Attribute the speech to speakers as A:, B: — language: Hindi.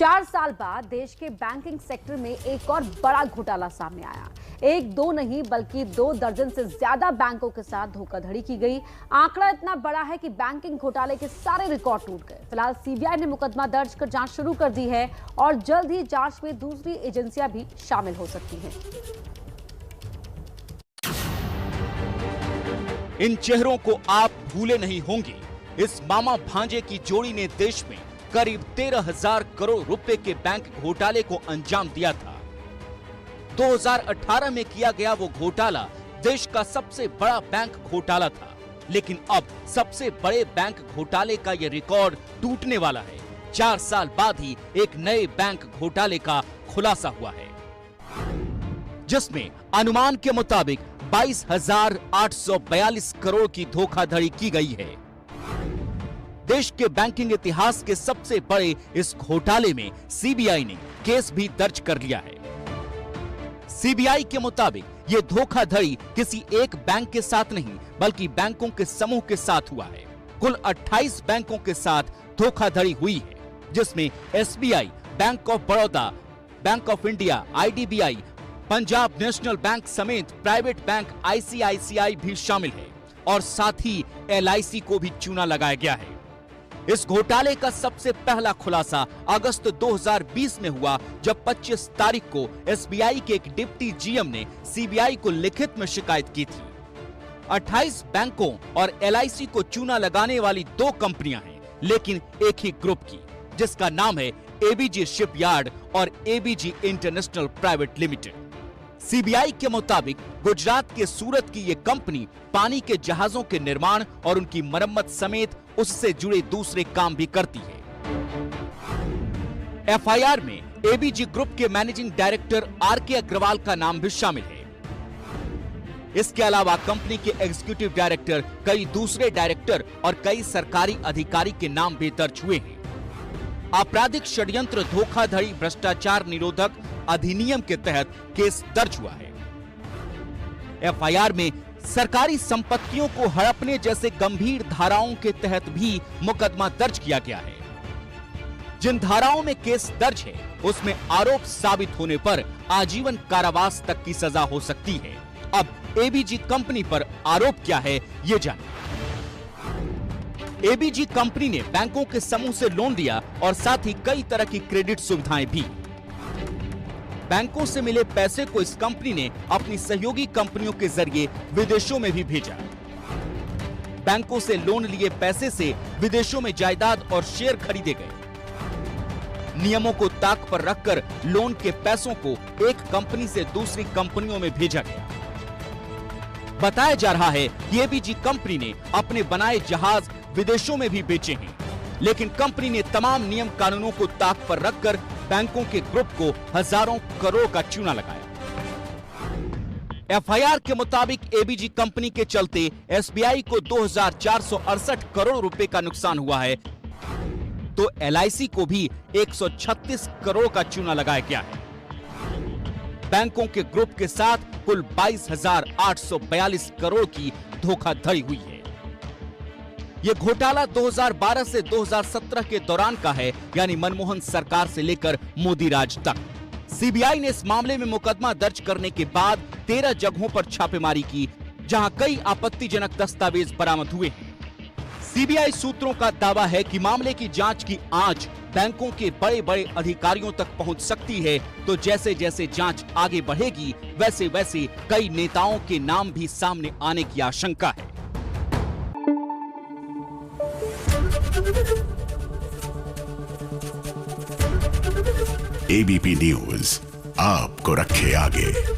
A: 4 साल बाद देश के बैंकिंग सेक्टर में एक और बड़ा घोटाला सामने आया। एक दो नहीं बल्कि 2 दर्जन से ज्यादा बैंकों के साथ धोखाधड़ी की गई। आंकड़ा इतना बड़ा है कि बैंकिंग घोटाले के सारे रिकॉर्ड टूट गए। फिलहाल सीबीआई ने मुकदमा दर्ज कर जांच शुरू कर दी है और जल्द ही जांच में दूसरी एजेंसियां भी शामिल हो सकती हैं।
B: इन चेहरों को आप भूले नहीं होंगे। इस मामा भांजे की जोड़ी ने देश में करीब 13,000 करोड़ रुपए के बैंक घोटाले को अंजाम दिया था। 2018 में किया गया वो घोटाला देश का सबसे बड़ा बैंक घोटाला था, लेकिन अब सबसे बड़े बैंक घोटाले का ये रिकॉर्ड टूटने वाला है। 4 साल बाद ही एक नए बैंक घोटाले का खुलासा हुआ है, जिसमें अनुमान के मुताबिक 22,842 करोड़ की धोखाधड़ी की गई है। देश के बैंकिंग इतिहास के सबसे बड़े इस घोटाले में सीबीआई ने केस भी दर्ज कर लिया है। सीबीआई के मुताबिक ये धोखाधड़ी किसी एक बैंक के साथ नहीं बल्कि बैंकों के समूह के साथ हुआ है। कुल 28 बैंकों के साथ धोखाधड़ी हुई है, जिसमें SBI, bank of Baroda, bank of India, IDBI, Punjab national bank समेत प्राइवेट बैंक आईसीआईसीआई भी शामिल है और साथ ही एलआईसी को भी चूना लगाया गया है। इस घोटाले का सबसे पहला खुलासा अगस्त 2020 में हुआ, जब 25 तारीख को एसबीआई के एक डिप्टी जीएम ने सीबीआई को लिखित में शिकायत की थी। 28 बैंकों और एलआईसी को चूना लगाने वाली 2 कंपनियां हैं, लेकिन एक ही ग्रुप की, जिसका नाम है एबीजी शिपयार्ड और ABG international private limited. CBI के मुताबिक गुजरात के सूरत की ये कंपनी पानी के जहाजों के निर्माण और उनकी मरम्मत समेत उससे जुड़े दूसरे काम भी करती है। एफआईआर में एबीजी ग्रुप के मैनेजिंग डायरेक्टर आरके अग्रवाल का नाम भी शामिल है। इसके अलावा कंपनी के एग्जीक्यूटिव डायरेक्टर, कई दूसरे डायरेक्टर और कई सरकारी अधिकारी के नाम भी दर्ज हुए हैं। आपराधिक षड्यंत्र धोखाधड़ी भ्रष्टाचार निरोधक अधिनियम के तहत केस दर्ज हुआ है। एफआईआर में सरकारी संपत्तियों को हड़पने जैसे गंभीर धाराओं के तहत भी मुकदमा दर्ज किया गया है। जिन धाराओं में केस दर्ज है उसमें आरोप साबित होने पर आजीवन कारावास तक की सजा हो सकती है। अब एबीजी कंपनी पर आरोप क्या है, ये जानिए। एबीजी कंपनी ने बैंकों के समूह से लोन लिया और साथ ही कई तरह की क्रेडिट सुविधाएं भी। बैंकों से मिले पैसे को इस कंपनी ने अपनी सहयोगी कंपनियों के जरिए विदेशों में भी भेजा। बैंकों से लोन लिए पैसे से विदेशों में जायदाद और शेयर खरीदे गए। नियमों को ताक पर रखकर लोन के पैसों को एक कंपनी से दूसरी कंपनियों में भेजा गया। बताया जा रहा है कि एबीजी कंपनी ने अपने बनाए जहाज विदेशों में भी बेचे हैं, लेकिन कंपनी ने तमाम नियम कानूनों को ताक पर रखकर बैंकों के ग्रुप को हजारों करोड़ का चूना लगाया। एफआईआर के मुताबिक एबीजी कंपनी के चलते एसबीआई को 2,468 करोड़ रुपए का नुकसान हुआ है, तो एलआईसी को भी 136 करोड़ का चूना लगाया गया है। बैंकों के ग्रुप के साथ कुल 22,842 करोड़ की धोखाधड़ी हुई है। यह घोटाला 2012 से 2017 के दौरान का है, यानी मनमोहन सरकार से लेकर मोदी राज तक। सीबीआई ने इस मामले में मुकदमा दर्ज करने के बाद 13 जगहों पर छापेमारी की, जहां कई आपत्तिजनक दस्तावेज बरामद हुए हैं। सीबीआई सूत्रों का दावा है कि मामले की जांच की आंच बैंकों के बड़े बड़े अधिकारियों तक पहुंच सकती है, तो जैसे जैसे जांच आगे बढ़ेगी वैसे वैसे कई नेताओं के नाम भी सामने आने की आशंका है।
C: एबीपी न्यूज आपको रखे आगे।